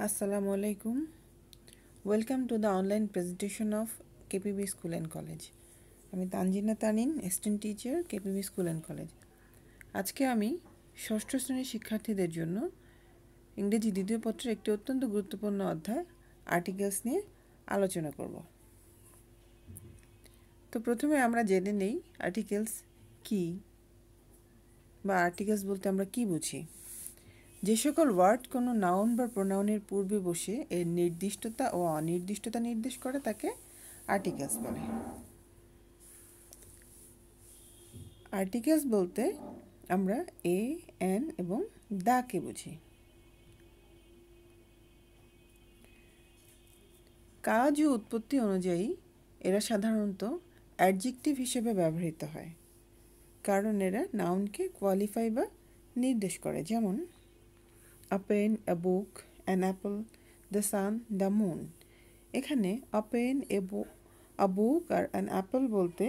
Assalamu alaikum. Welcome to the online presentation of KPB School and College. আমি Tanzina Tanin, assistant teacher, KPB school and college. আজকে আমি ষষ্ঠ শ্রেণীর শিক্ষার্থীদের জন্য ইংরেজি দ্বিতীয় পত্রের একটি অত্যন্ত গুরুত্বপূর্ণ অধ্যায় আর্টিকেলস নিয়ে আলোচনা করব। তো প্রথমে আমরা জেনে নেই আর্টিকেলস কি বা আর্টিকেলস বলতে আমরা কি বুঝি। যে সকল ওয়ার্ড কোনো নাউন বা প্রোনাউনের পূর্বে বসে এর নির্দিষ্টতা ও অনির্দিষ্টতা নির্দেশ করে তাকে আর্টিকেলস বলে। আর্টিকেলস বলতে আমরা এ, এন এবং দাকে বুঝি। কাজ ও উৎপত্তি অনুযায়ী এরা সাধারণত অ্যাডজেক্টিভ হিসেবে ব্যবহৃত হয়, কারণ এরা নাউনকে কোয়ালিফাই বা নির্দেশ করে। যেমন a pen, a book, an apple, the sun, the moon। এখানে a pen, a book R an apple বলতে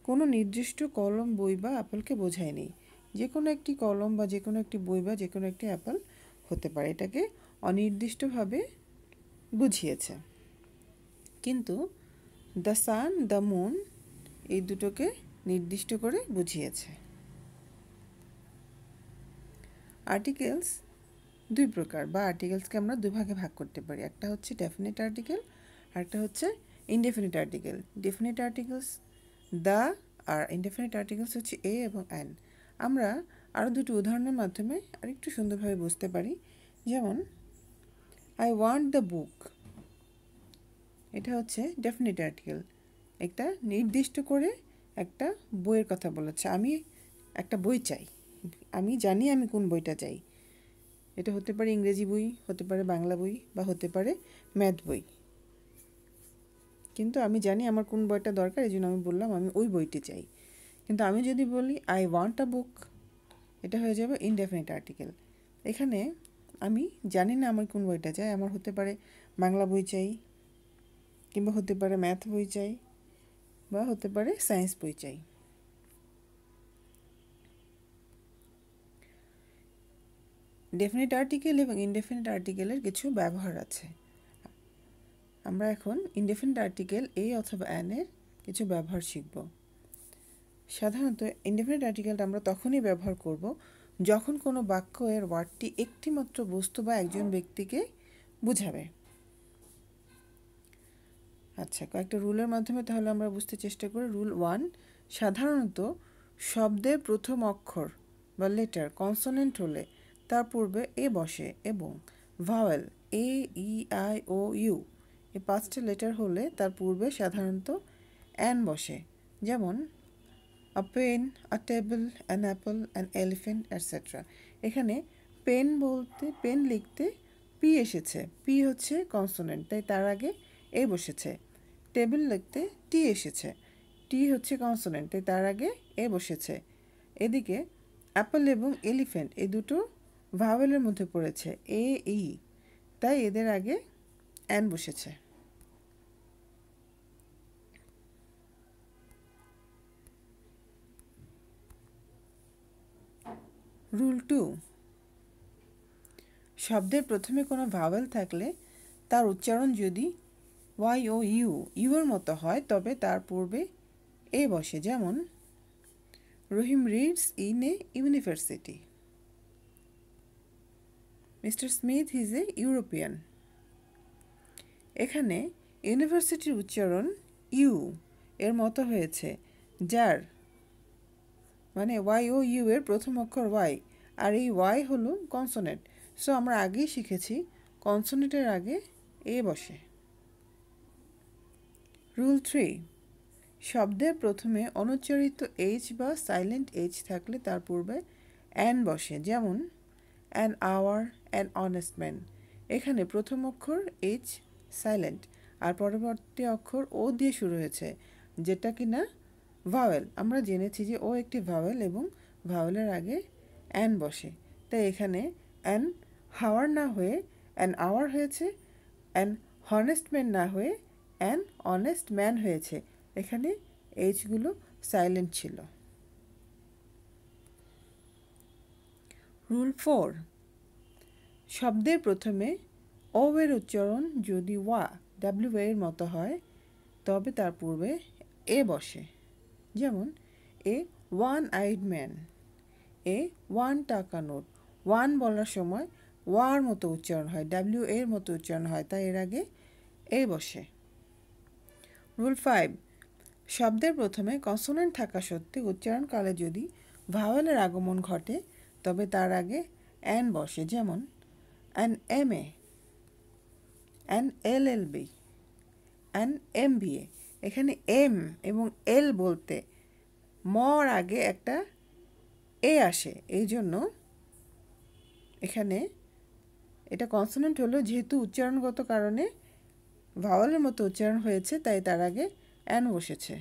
কোনো নির্দিষ্ট কলম, বই বা অ্যাপেলকে বোঝায়নি। যে কোনো একটি কলম বা যে কোনো একটি বই বা যে কোনো একটি অ্যাপেল হতে পারে, এটাকে অনির্দিষ্টভাবে বুঝিয়েছে। কিন্তু দ্য সান, দ্য মুন এই দুটোকে নির্দিষ্ট করে বুঝিয়েছে। আর্টিকেলস দুই প্রকার বা আর্টিকেলসকে আমরা দুই ভাগে ভাগ করতে পারি। একটা হচ্ছে ডেফিনিট আর্টিকেল আর একটা হচ্ছে indefinite article. Definite articles the আর ইনডেফিনিট আর্টিকেলস হচ্ছে এ এবং অ্যান। আমরা আরও দুটো উদাহরণের মাধ্যমে আরেকটু সুন্দরভাবে বুঝতে পারি। যেমন আই ওয়ান্ট দ্য বুক, এটা হচ্ছে ডেফিনিট আর্টিকেল, একটা নির্দিষ্ট করে একটা বইয়ের কথা বলেছে। আমি একটা বই চাই, আমি জানি আমি কোন বইটা চাই। এটা হতে পারে ইংরেজি বই, হতে পারে বাংলা বই বা হতে পারে ম্যাথ বই, কিন্তু আমি জানি আমার কোন বইটা দরকার, এই জন্য আমি বললাম আমি ওই বইটি চাই। কিন্তু আমি যদি বলি আই ওয়ান্ট আ বুক, এটা হয়ে যাবে ইনডেফিনিট আর্টিকেল। এখানে আমি জানি না আমার কোন বইটা চাই, আমার হতে পারে বাংলা বই চাই, কিংবা হতে পারে ম্যাথ বই চাই, বা হতে পারে সায়েন্স বই চাই। ডেফিনিট আর্টিকেল এবং ইনডেফিনিট আর্টিকেলের কিছু ব্যবহার আছে। আমরা এখন ইনডেফিনিট আর্টিকেল এ অথবা অ্যানের কিছু ব্যবহার শিখব। সাধারণত ইনডেফিনিট আর্টিকেলটা আমরা তখনই ব্যবহার করব যখন কোনো বাক্য এর ওয়ার্ডটি একটিমাত্র বস্তু বা একজন ব্যক্তিকে বোঝাবে। আচ্ছা, কয়েকটা রুলের মাধ্যমে তাহলে আমরা বুঝতে চেষ্টা করি। রুল 1, সাধারণত শব্দের প্রথম অক্ষর বা লেটার কনসোনেন্ট হলে তার পূর্বে এ বসে এবং vowel A, E, I, O, U এই 5টা লেটার হলে তার পূর্বে সাধারণত অ্যান বসে। যেমন a pen, a table, an apple, an elephant, etcetera. এখানে পেন বলতে পেন লিখতে পি এসেছে, পি হচ্ছে কনসোনেন্ট, তাই তার আগে এ বসেছে। টেবিল লিখতে টি এসেছে, টি হচ্ছে কনসোনেন্ট, তাই তার আগে এ বসেছে। এদিকে অ্যাপল এবং এলিফ্যান্ট এই দুটো ভাওয়েলের মধ্যে পড়েছে, এ, ই, তাই এদের আগে অ্যান বসেছে। রুল 2, শব্দের প্রথমে কোনো ভাওয়েল থাকলে তার উচ্চারণ যদি ওয়াই ও ইউ এর মতো হয় তবে তার পূর্বে এ বসে। যেমন Rahim reads in a university, Mister Smith is a European. এখানে ইউনিভার্সিটির উচ্চারণ ইউ এর মতো হয়েছে, যার মানে ওয়াই ও ইউ এর প্রথম অক্ষর ওয়াই, আর এই ওয়াই হলো কনসোনেন্ট। সো আমরা আগেই শিখেছি কনসোনেন্টের আগে এ বসে। রুল 3, শব্দের প্রথমে অনুচ্চারিত এইচ বা সাইলেন্ট এইচ থাকলে তার পূর্বে অ্যান বসে। যেমন an hour, an honest man. এখানে প্রথম অক্ষর এইচ সাইলেন্ট আর পরবর্তী অক্ষর ও দিয়ে শুরু হয়েছে, যেটা কিনা ভাওয়েল। আমরা জেনেছি যে ও একটি ভাওয়েল এবং ভাওয়েলের আগে অ্যান বসে, তাই এখানে অ্যান হাওয়ার না হয়ে অ্যান আওয়ার হয়েছে, অ্যান হনেস্ট ম্যান না হয়ে অ্যান অনেস্ট ম্যান হয়েছে। এখানে এইচগুলো সাইলেন্ট ছিল। রুল 4, শব্দের প্রথমে ও এর উচ্চারণ যদি ডাব্লিউ এর মতো হয় তবে তার পূর্বে এ বসে। যেমন এ ওয়ান আইড ম্যান, এ 1 টাকা নোট। ওয়ান বলার সময় ওয়ার মতো উচ্চারণ হয়, ডাব্লিউ এর মতো উচ্চারণ হয়, তাই এর আগে এ বসে। রুল 5, শব্দের প্রথমে কনসোনেন্ট থাকা সত্ত্বেও উচ্চারণকালে যদি ভাওয়েলের আগমন ঘটে তবে তার আগে অ্যান বসে। যেমন an MA, an LLB, an MBA। এখানে এম এবং এল বলতে মর আগে একটা এ আসে, এই জন্য এখানে এটা কনসোনেন্ট হলো, যেহেতু উচ্চারণগত কারণে ভাওয়ালের মতো উচ্চারণ হয়েছে তাই তার আগে অ্যান বসেছে।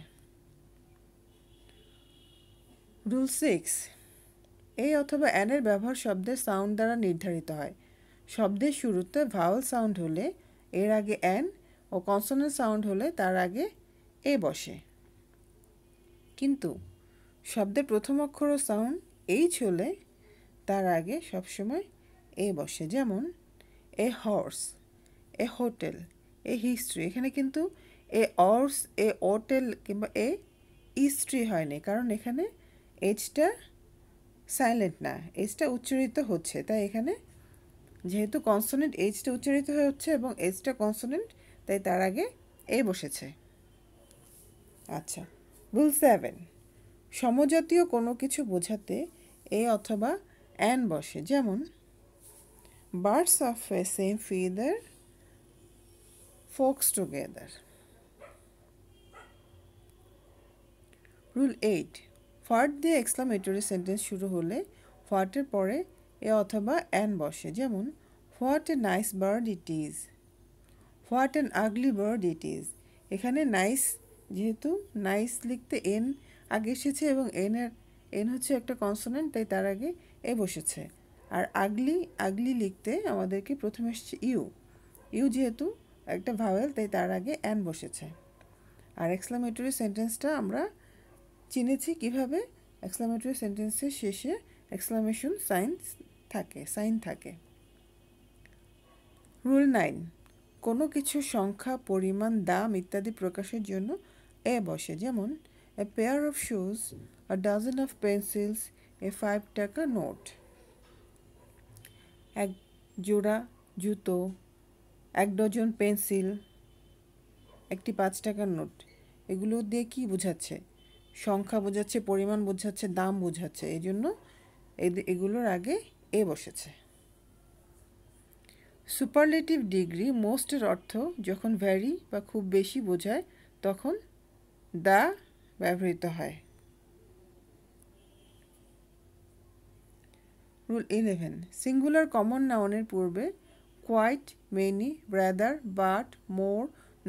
রুল 6, এই অথবা অ্যানের ব্যবহার শব্দের সাউন্ড দ্বারা নির্ধারিত হয়। শব্দের শুরুতে ভাওয়াল সাউন্ড হলে এর আগে অ্যান ও কনসোনেন্ট সাউন্ড হলে তার আগে এ বসে। কিন্তু শব্দের প্রথম অক্ষর ও সাউন্ড এইচ হলে তার আগে সবসময় এ বসে। যেমন এ horse, A hotel, a history. এখানে কিন্তু এ অর্স, এ হোটেল কিংবা এ ইস্ট্রি হয়নি, কারণ এখানে এইচটা সাইলেন্ট না, এইচটা উচ্চারিত হচ্ছে, তাই এখানে যেহেতু কনসোনেন্ট এইচটা উচ্চারিত হচ্ছে এবং এইচটা কনসোনেন্ট তাই তার আগে এ বসেছে। আচ্ছা, রুল 7, সমজাতীয় কোনো কিছু বোঝাতে এ অথবা অ্যান বসে। যেমন birds of a same feather flocks together. Rule 8, ফার্ট দিয়ে এক্সক্লামেটরি সেন্টেন্স শুরু হলে ফার্টের পরে এ অথবা অ্যান বসে। যেমন what a nice bird it is, what an ugly bird it is. এখানে নাইস, যেহেতু নাইস লিখতে এন আগে এসেছে এবং এন হচ্ছে একটা কনসোনেন্ট তাই তার আগে এ বসেছে। আর আগলি লিখতে আমাদেরকে প্রথমে এসেছে ইউ যেহেতু একটা ভাওয়েল তাই তার আগে অ্যান বসেছে। আর এক্সক্লামেটরি সেন্টেন্সটা আমরা চিনেছি কিভাবে, এক্সক্লামেটরি সেন্টেন্সের শেষে এক্সক্লামেশন সাইন থাকে। রুল 9, কোনো কিছু সংখ্যা, পরিমাণ, দাম ইত্যাদি প্রকাশের জন্য এ বসে। যেমন a pair of shoes, a dozen of pencils, a 5 টাকা নোট। এক জোড়া জুতো, 1 ডজন পেন্সিল, একটি 5 টাকার নোট। এগুলো দিয়ে কি বোঝাচ্ছে? সংখ্যা বোঝাচ্ছে, পরিমাণ বোঝাচ্ছে, দাম বোঝাচ্ছে, এই জন্য এগুলোর আগে এ বসেছে। সুপারলেটিভ ডিগ্রি মোস্টের অর্থ যখন ভ্যারি বা খুব বেশি বোঝায় তখন দা ব্যবহৃত হয়। রুল 11, সিঙ্গুলার কমন নাউনের পূর্বে quite, many, rather, but, more,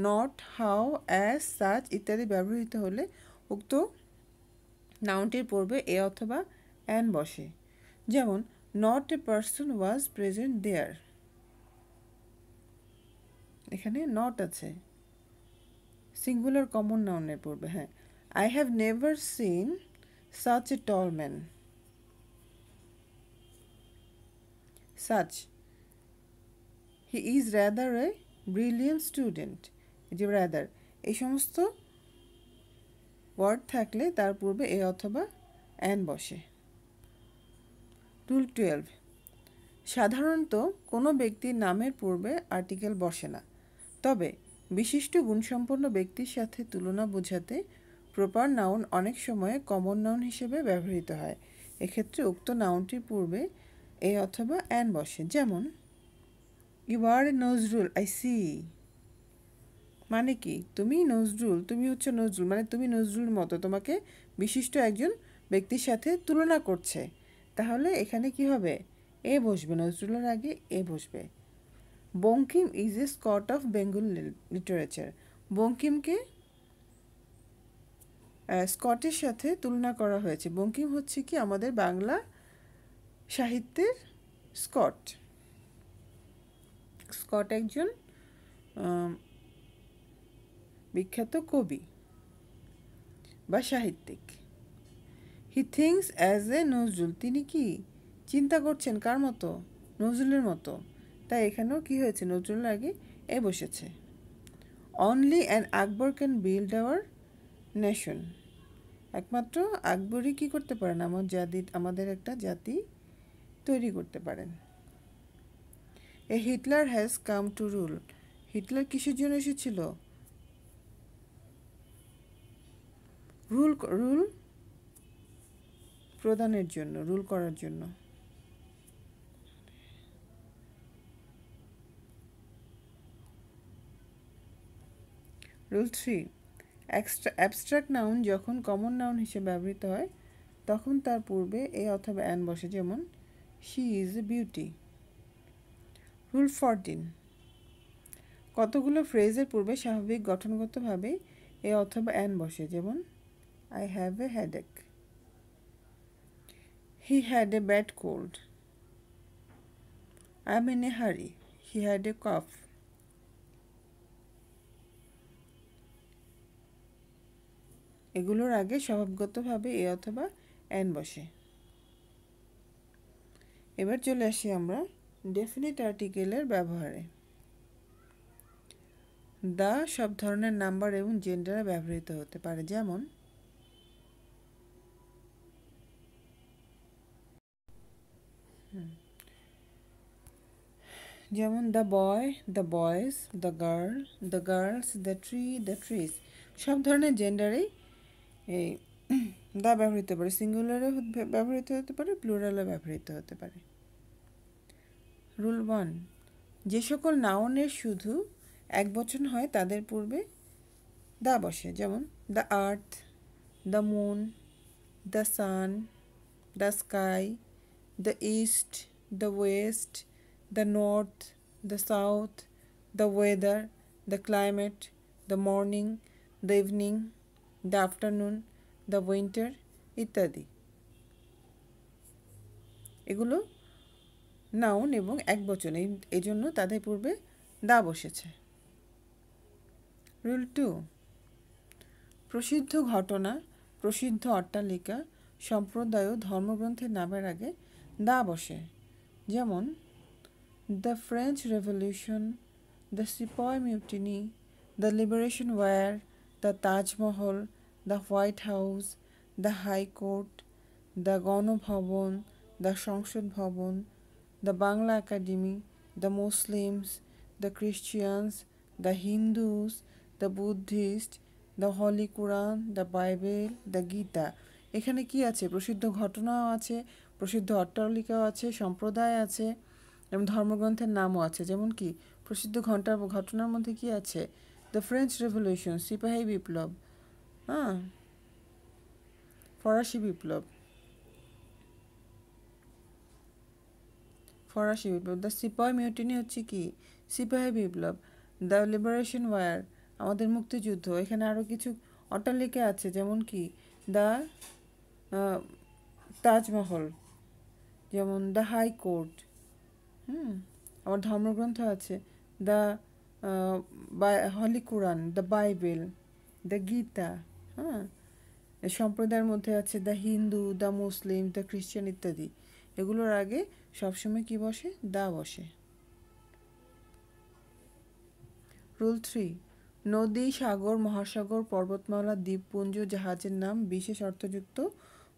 not, how, as, such ইত্যাদি ব্যবহৃত হলে উক্ত নাউনটির পূর্বে এ অথবা অ্যান বসে। যেমন not a person was present there, এখানে নট আছে সিঙ্গুলার কমন নাউনের পূর্বে। হ্যাঁ, I have never seen such a tall man, such, he is rather a brilliant student. এই যে রাদার, এই সমস্ত ওয়ার্ড থাকলে তার পূর্বে এ অথবা অ্যান বসে। রুল 12, সাধারণত কোনো ব্যক্তির নামের পূর্বে আর্টিকেল বসে না, তবে বিশিষ্ট গুণসম্পন্ন ব্যক্তির সাথে তুলনা বোঝাতে প্রপার নাউন অনেক সময় কমন নাউন হিসেবে ব্যবহৃত হয়। এক্ষেত্রে উক্ত নাউনটির পূর্বে এ অথবা অ্যান বসে। যেমন you are a Nazrul I see, মানে কি তুমি নজরুল, তুমি হচ্ছে নজরুল, মানে তুমি নজরুলের মতো, তোমাকে বিশিষ্ট একজন ব্যক্তির সাথে তুলনা করছে, তাহলে এখানে কি হবে? এ বসবে, নজরুলের আগে এ বসবে। Bankim is a Scott of Bengal literature. বঙ্কিমকে স্কটের সাথে তুলনা করা হয়েছে। বঙ্কিম হচ্ছে কি আমাদের বাংলা সাহিত্যের স্কট। স্কট একজন বিখ্যাত কবি বা সাহিত্যিক। He thinks as a Nazrul, তিনি কি চিন্তা করছেন কার মতো? নজরুলের মতো, তাই এখানেও কি হয়েছে, নজরুলের আগে এ বসেছে। Only an Akbar can build our nation. একমাত্র আকবরই কি করতে পারেন, আমাদের একটা জাতি তৈরি করতে পারেন। A Hitler has come to rule. Hitler কিসের জন্য এসেছিল? রুল প্রদানের জন্য, রুল করার জন্য। রুল 3, অ্যাবস্ট্রাক্ট নাউন যখন কমন নাউন হিসেবে ব্যবহৃত হয় তখন তার পূর্বে এ অথবা অ্যান বসে, যেমন she is a beauty. Rule 14, কতগুলো ফ্রেজের পূর্বে স্বাভাবিক গঠনগতভাবে এ অথবা অ্যান বসে, যেমন I have a headache, he had a bad cold, I am in a হারি, হি হ্যাড এ কফ। এগুলোর আগে স্বভাবগতভাবে এ অথবা অ্যান বসে। এবার চলে আসি আমরা ডেফিনিট আর্টিকেলের ব্যবহারে। দা সব ধরনের নাম্বার এবং জেন্ডারে ব্যবহৃত হতে পারে, যেমন the boy, the boys, the girl, the girls, the tree, the trees. সব ধরনের জেন্ডারেই এই দা ব্যবহৃত হতে পারে, সিঙ্গুলারে ব্যবহৃত হতে পারে, প্লুরালে ব্যবহৃত হতে পারে। রুল 1, যে সকল নাউনের শুধু এক বচন হয় তাদের পূর্বে দা বসে, যেমন the earth, the moon, the sun, the sky, the east, the West, the north, the south, the weather, the climate, the morning, the evening, the afternoon, the winter ইত্যাদি। এগুলো নাউন এবং এক বচন, এই জন্য তাদের পূর্বে দা বসেছে। রুল 2, প্রসিদ্ধ ঘটনা, প্রসিদ্ধ অট্টালিকা, সম্প্রদায় ও ধর্মগ্রন্থের নামের আগে দা বসে, যেমন the French revolution, the sepoy mutiny, the liberation war, the Taj Mahal, the White House, the high court, the Ganabhaban, the Sangsad Bhaban, the Bangla Academy, the Muslims, the Christians, the Hindus, the Buddhist, the holy Quran, the Bible, the Gita. এখানে কি আছে? প্রসিদ্ধ ঘটনাও আছে, প্রসিদ্ধ অট্টালিকাও আছে, সম্প্রদায় আছে এবং ধর্মগ্রন্থের নামও আছে। যেমন কি প্রসিদ্ধ ঘটনার মধ্যে কি আছে? দ্য ফ্রেঞ্চ রেভলিউশন, সিপাহী বিপ্লব, হ্যাঁ, ফরাসি বিপ্লব, দ্য সিপাহী মিউটিনি হচ্ছে কি? সিপাহী বিপ্লব। দ্য লিবারেশন ওয়ার, আমাদের মুক্তিযুদ্ধ। এখানে আরও কিছু অট্টালিকা আছে, যেমন কি দ্য তাজমহল, যেমন দ্য হাইকোর্ট, আমার ধর্মগ্রন্থ আছে, the holy Quran, the Bible, the Gita, হ্যাঁ। সম্প্রদায়ের মধ্যে আছে the Hindu, the Muslim, the Christian ইত্যাদি। এগুলোর আগে সবসময় কি বসে? দা বসে। রুল 3, নদী, সাগর, মহাসাগর, পর্বতমালা, দ্বীপপুঞ্জ, জাহাজের নাম, বিশেষ অর্থযুক্ত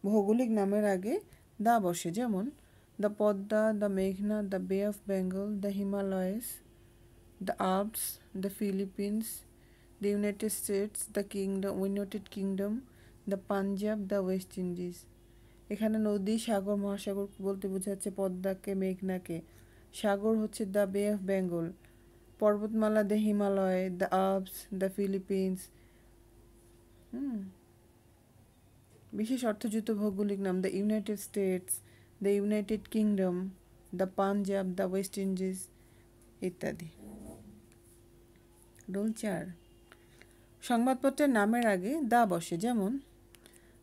ভৌগোলিক নামের আগে দা বসে, যেমন দ্য পদ্মা, দ্য মেঘনা, দ্য বে of Bengal, the Himalayas, the Alps, the Philippines, the United states, the United kingdom, the Punjab, the West Indies. এখানে নদী, সাগর, মহাসাগর বলতে বোঝাচ্ছে পদ্মাকে, মেঘনাকে। সাগর হচ্ছে দ্য বে অফ বেঙ্গল, পর্বতমালা the Himalaya, the Alps, the Philippines. বিশেষ অর্থযুক্ত ভৌগোলিক নাম, the United states, the United kingdom, the Punjab, the West Indies ইত্যাদি। রুল 4, সংবাদপত্রের নামের আগে দা বসে, যেমন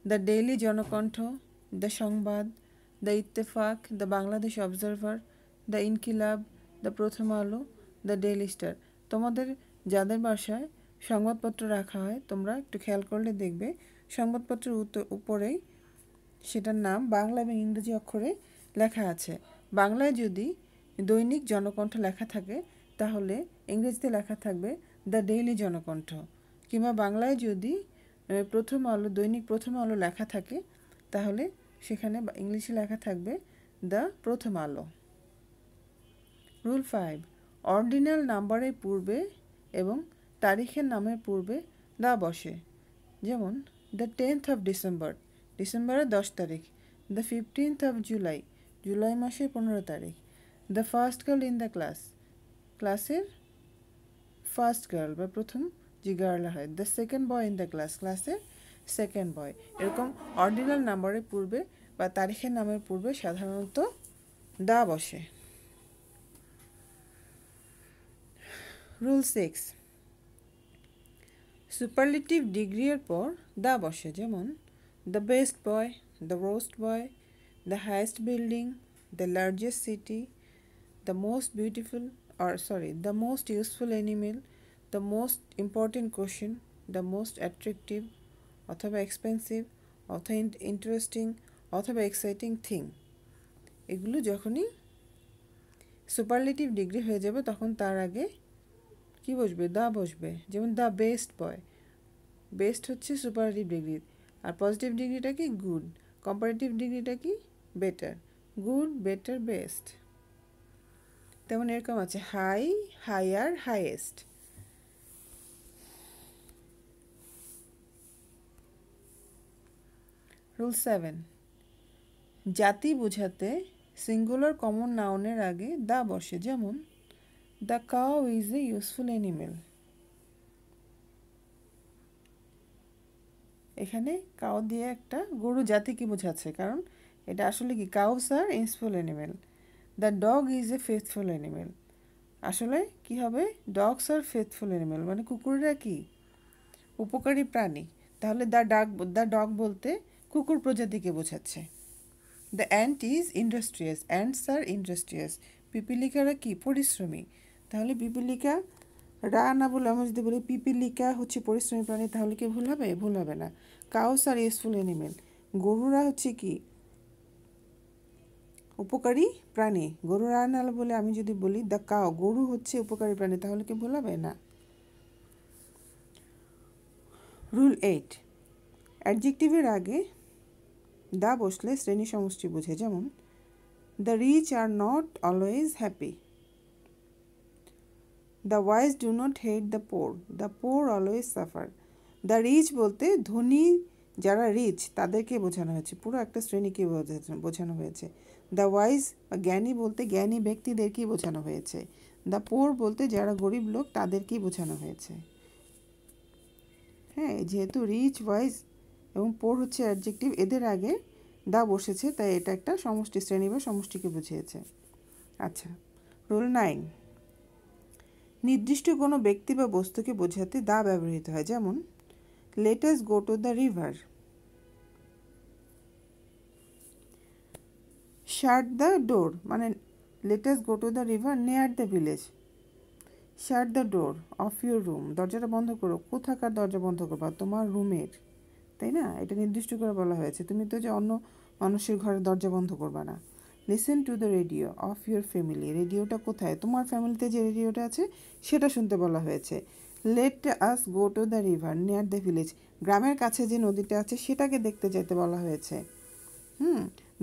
দ্য ডেইলি জনকণ্ঠ, দ্য সংবাদ, the Ittefaq, the Bangladesh observer, the Inqilab, the প্রথম আলো, দ্য ডেইলি স্টার। তোমাদের যাদের বাসায় সংবাদপত্র রাখা হয় তোমরা একটু খেয়াল করলে দেখবে সংবাদপত্রের উপরেই সেটার নাম বাংলা এবং ইংরেজি অক্ষরে লেখা আছে। বাংলায় যদি দৈনিক জনকণ্ঠ লেখা থাকে তাহলে ইংরেজিতে লেখা থাকবে দ্য ডেইলি জনকণ্ঠ, কিংবা বাংলায় যদি প্রথম আলো দৈনিক প্রথম আলো লেখা থাকে তাহলে সেখানে ইংলিশে লেখা থাকবে দ্য প্রথম আলো। রুল 5, অর্ডিনাল নাম্বারের পূর্বে এবং তারিখের নামের পূর্বে দা বসে। যেমন দ্য 10th of ডিসেম্বর, ডিসেম্বরের 10 তারিখ। The 15th of July, July মাসের 15 তারিখ। The first girl in the class, ক্লাসের ফার্স্ট গার্ল বা প্রথম যে গার্ল হয়। The second boy in the class, ক্লাসের সেকেন্ড বয়। এরকম অর্ডিনাল নাম্বারের পূর্বে বা তারিখের নামের পূর্বে সাধারণত দা বসে। রুল 6, সুপারলেটিভ ডিগ্রির পর দা বসে। যেমন the best boy, the roast boy, the highest building, the largest city, the most beautiful the most useful animal, the most important question, the most attractive, অথবা এক্সপেন্সিভ, অথবা ইন্টারেস্টিং, অথবা এক্সাইটিং থিং। এগুলো যখনই superlative degree হয়ে যাবে তখন তার আগে কি বসবে? দা বসবে। যেমন দ্য বেস্ট বয়, বেস্ট হচ্ছে সুপারলেটিভ ডিগ্রি, আর পজিটিভ ডিগ্রিটা কি? গুড। কম্পারেটিভ ডিগ্রিটা কি? বেটার। Good, better, best. তেমন এরকম আছে হাই, হায়ার, হাইয়েস্ট। রুল 7, জাতি বোঝাতে সিঙ্গুলার কমন নাউনের আগে দা বসে। যেমন the cow is a useful animal. এখানে কাউ দিয়ে একটা গরু জাতিকে বোঝাচ্ছে, কারণ এটা আসলে কি? Cows are useful animal. The dog is a faithful animal. আসলে কি হবে? ডগস আর ফেথফুল অ্যানিমেল, মানে কুকুররা কি? উপকারী প্রাণী। তাহলে দ্য ডগ বলতে কুকুর প্রজাতিকে বোঝাচ্ছে। The ant is industrious, ants are industrious. পিপিলিকারা কি? পরিশ্রমী। তাহলে পিপিলিকা রা না বলে আমরা যদি বলি পিপিলিকা হচ্ছে পরিশ্রমী প্রাণী, তাহলে কি ভুল হবে? ভুল হবে না। কাউস আর ইউজফুল অ্যানিমেল, গরুরা হচ্ছে কি? উপকারী প্রাণী। গরু রা না বলে আমি যদি বলি দ্য কাউ, গরু হচ্ছে উপকারী প্রাণী, তাহলে কি ভুল হবে? না। রুল 8, অ্যাডজেক্টিভের আগে দা বসলে শ্রেণী সমষ্টি বোঝে। যেমন the rich are not always happy, the wise do not hate the poor, the poor always suffer. The rich বলতে ধনী যারা রিচ তাদেরকে বোঝানো হয়েছে, পুরো একটা শ্রেণীকে বোঝানো হয়েছে। দ্য ওয়াইজ বা জ্ঞানী বলতে জ্ঞানী ব্যক্তিদেরকেই বোঝানো হয়েছে। দ্য পোর বলতে যারা গরিব লোক তাদেরকেই বোঝানো হয়েছে। হ্যাঁ, যেহেতু রিচ, ওয়াইজ এবং পোর হচ্ছে অ্যাডজেক্টিভ, এদের আগে দা বসেছে, তাই এটা একটা সমষ্টি, শ্রেণী বা সমষ্টিকে বুঝিয়েছে। আচ্ছা, রুল 9, নির্দিষ্ট কোনো ব্যক্তি বা বস্তুকে বোঝাতে দা ব্যবহৃত হয়। যেমন let us go to the river, shut the door, মানে let us go to the river near the village. Shut the door of your room, দরজাটা বন্ধ করো। কোথাকার দরজা বন্ধ করবা? তোমার রুমের, তাই না? এটা নির্দিষ্ট করে বলা হয়েছে। তুমি তো যে অন্য মানুষের ঘরের দরজা বন্ধ করবা না। Listen to the radio of your family, রেডিওটা কোথায়? তোমার ফ্যামিলিতে যে রেডিওটা আছে সেটা শুনতে বলা হয়েছে। Late us go to the river near the village, গ্রামের কাছে যে নদীটা আছে সেটাকে দেখতে যেতে বলা হয়েছে।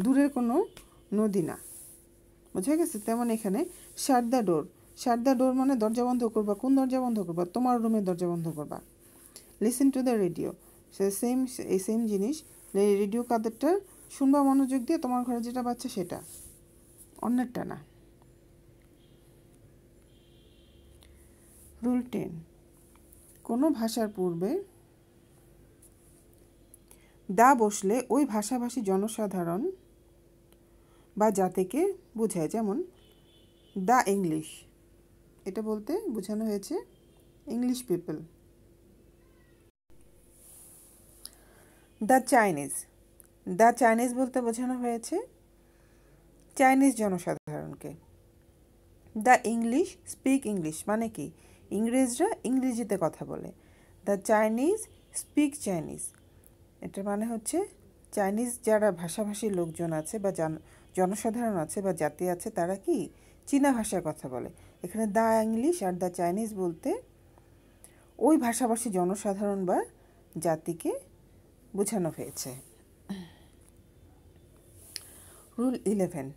দূরের কোনো নদী না, বুঝা গেছে? তেমন এখানে শাট the door, shut the door মানে দরজা বন্ধ করবা। কোন দরজা বন্ধ করবা? তোমার রুমের দরজা বন্ধ করবা। লিসেন টু দ্য রেডিও, এই সেম জিনিস। রেডিও কাদেরটা শুনবা মনোযোগ দিয়ে, তোমার ঘরে যেটা বাচ্চা সেটা, অন্যেরটা না। রুল 10, কোনো ভাষার পূর্বে দা বসলে ওই ভাষাভাষী জনসাধারণ বা জাতিকে বোঝায়। যেমন দ্য ইংলিশ, এটা বলতে বোঝানো হয়েছে English people. The Chinese, the Chinese বলতে বোঝানো হয়েছে চাইনিজ জনসাধারণকে। দ্য ইংলিশ স্পিক ইংলিশ, মানে কি? ইংরেজরা ইংরেজিতে কথা বলে। দ্য চাইনিজ স্পিক চাইনিজ, এটার মানে হচ্ছে চাইনিজ যারা ভাষাভাষী লোকজন আছে বা জনসাধারণ আছে বা জাতি আছে তারা কি? চীনা ভাষায় কথা বলে। এখানে the English are the Chinese বলতে ওই ভাষাভাষী জনসাধারণ বা জাতিকে বোঝানো হয়েছে। রুল 11,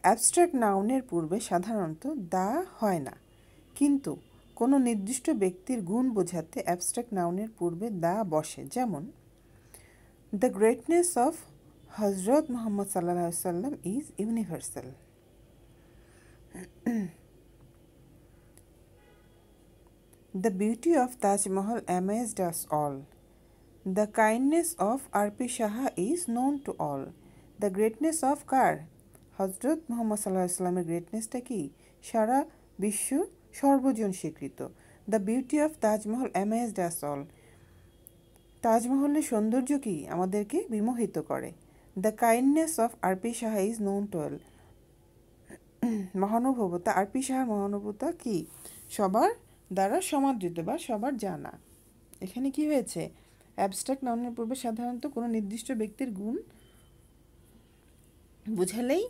অ্যাবস্ট্রাক্ট নাউনের পূর্বে সাধারণত দা হয় না, কিন্তু কোনো নির্দিষ্ট ব্যক্তির গুণ বোঝাতে অ্যাবস্ট্রাক্ট নাউনের পূর্বে দা বসে। যেমন, দ্য গ্রেটনেস অফ হজরত মুহাম্মদ সাল্লাল্লাহু আলাইহি ওয়াসাল্লাম is universal. The beauty of Taj Mahal amazed us all. The kindness of R.P. Shah is known to all. The greatness of কার? হজরত মুহাম্মদ সাল্লাল্লাহু আলাইহি ওয়াসাল্লামের গ্রেটনেসটা কি? সারা বিশ্ব সর্বজন স্বীকৃত। The beauty of Taj Mahal amazed us all. তাজমহলের সৌন্দর্য কি? আমাদেরকে বিমোহিত করে। The kindness of RP Shah is known to all. মহানুভবতা, আরপি শাহর মহানুভবতা কি? সবার দ্বারা সমাদৃত বা সবার জানা। এখানে কি হয়েছে? অ্যাবস্ট্রাক্ট নাউনের পূর্বে সাধারণত কোনো নির্দিষ্ট ব্যক্তির গুণ বোঝালেই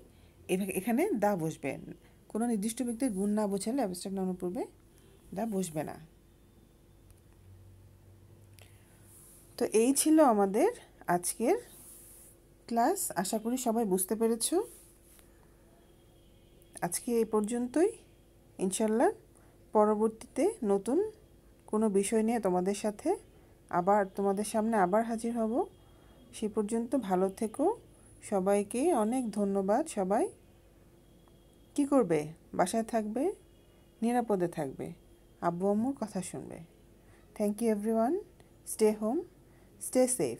এখানে দা বসবে। কোনো নির্দিষ্ট ব্যক্তির গুণ না বোঝালে অ্যাবস্ট্রাক্ট নাউনের পূর্বে দা বসবে না। তো এই ছিল আমাদের আজকের ক্লাস। আশা করি সবাই বুঝতে পেরেছো। আজকে এই পর্যন্তই। ইনশাল্লাহ পরবর্তীতে নতুন কোনো বিষয় নিয়ে তোমাদের সামনে আবার হাজির হব। সে পর্যন্ত ভালো থেকো। সবাইকে অনেক ধন্যবাদ। সবাই কি করবে? বাসায় থাকবে, নিরাপদে থাকবে, আব্বু আম্মুর কথা শুনবে। Thank you everyone. Stay home, stay safe.